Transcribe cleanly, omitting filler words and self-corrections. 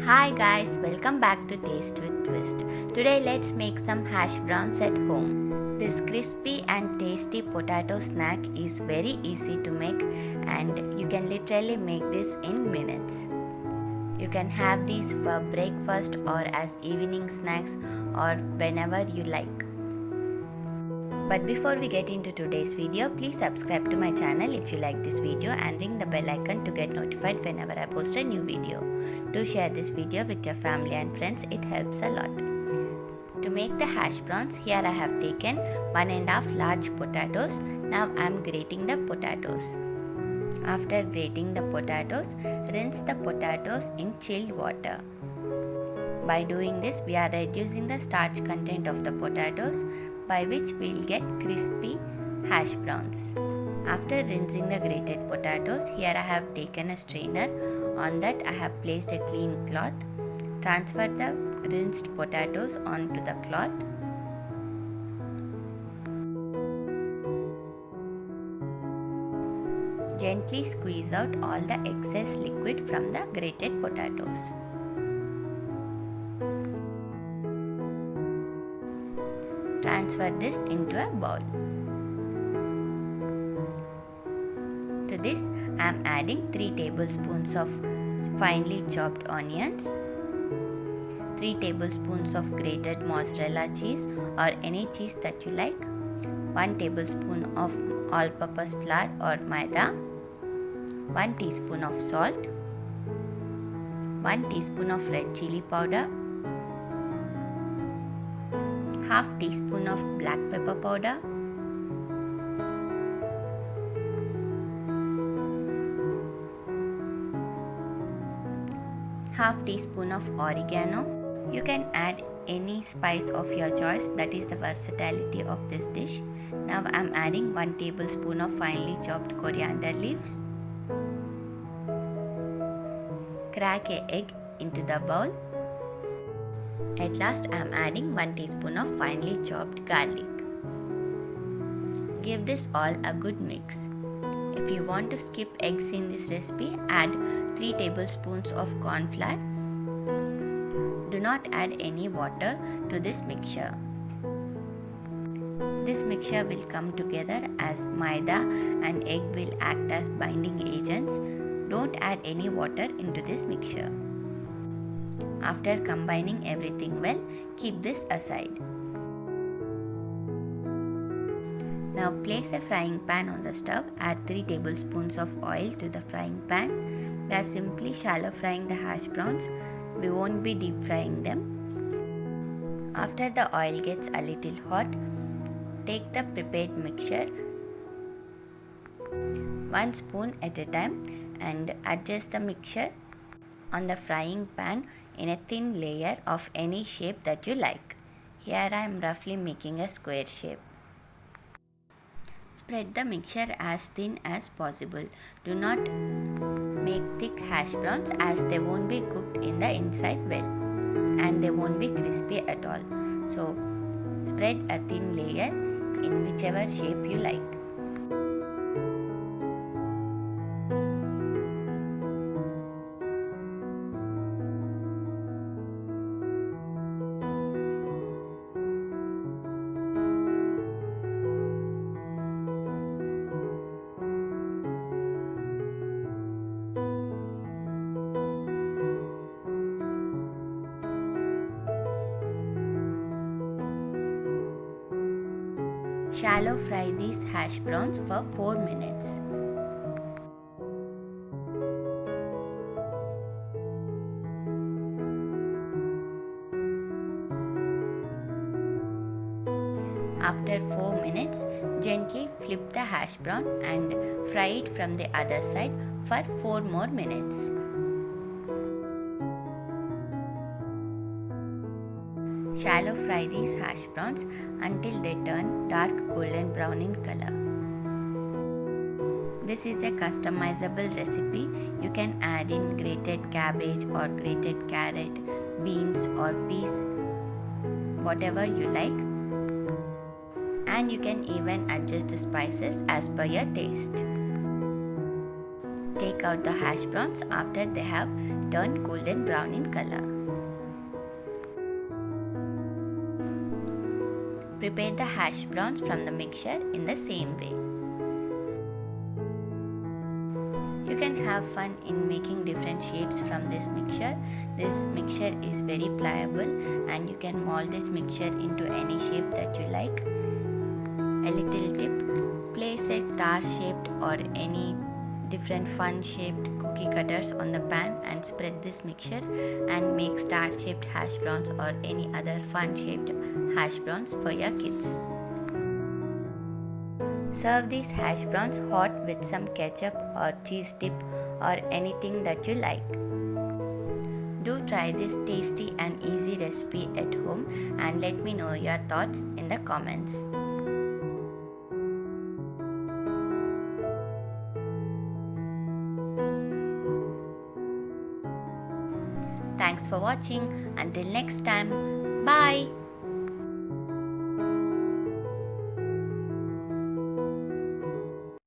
Hi guys, welcome back to Taste with Twist. Today let's make some hash browns at home. This crispy and tasty potato snack is very easy to make and you can literally make this in minutes. You can have these for breakfast or as evening snacks or whenever you like. But before we get into today's video, please subscribe to my channel if you like this video and ring the bell icon to get notified whenever I post a new video. Do share this video with your family and friends, it helps a lot. To make the hash browns, here I have taken 1.5 large potatoes. Now I am grating the potatoes. After grating the potatoes, rinse the potatoes in chilled water. By doing this, we are reducing the starch content of the potatoes, by which we will get crispy hash browns. After rinsing the grated potatoes, here I have taken a strainer. On that I have placed a clean cloth. Transfer the rinsed potatoes onto the cloth. Gently squeeze out all the excess liquid from the grated potatoes. Transfer this into a bowl. To this, I am adding 3 tablespoons of finely chopped onions, 3 tablespoons of grated mozzarella cheese or any cheese that you like, 1 tablespoon of all-purpose flour or maida, 1 teaspoon of salt, 1 teaspoon of red chilli powder, half teaspoon of black pepper powder, half teaspoon of oregano. You can add any spice of your choice, that is the versatility of this dish. Now I am adding 1 tablespoon of finely chopped coriander leaves. Crack an egg into the bowl. At last I am adding 1 teaspoon of finely chopped garlic. Give this all a good mix. If you want to skip eggs in this recipe, add 3 tablespoons of corn flour. Do not add any water to this mixture. This mixture will come together as maida and egg will act as binding agents. Don't add any water into this mixture. After combining everything well, keep this aside. Now place a frying pan on the stove. Add 3 tablespoons of oil to the frying pan. We are simply shallow frying the hash browns. We won't be deep frying them. After the oil gets a little hot, take the prepared mixture 1 spoon at a time and adjust the mixture on the frying pan in a thin layer of any shape that you like. Here I am roughly making a square shape. Spread the mixture as thin as possible. Do not make thick hash browns as they won't be cooked in the inside well and they won't be crispy at all. So spread a thin layer in whichever shape you like. Shallow fry these hash browns for 4 minutes. After 4 minutes, gently flip the hash brown and fry it from the other side for 4 more minutes. Shallow fry these hash browns until they turn dark golden brown in color. This is a customizable recipe. You can add in grated cabbage or grated carrot, beans or peas, whatever you like. And you can even adjust the spices as per your taste. Take take out the hash browns after they have turned golden brown in color. Prepare the hash browns from the mixture in the same way. You can have fun in making different shapes from this mixture. This mixture is very pliable and you can mold this mixture into any shape that you like. A little tip, place a star shaped or any different fun shaped cookie cutters on the pan and spread this mixture and make star shaped hash browns or any other fun shaped hash browns for your kids. Serve these hash browns hot with some ketchup or cheese dip or anything that you like. Do try this tasty and easy recipe at home and let me know your thoughts in the comments. Thanks for watching. Until next time, bye.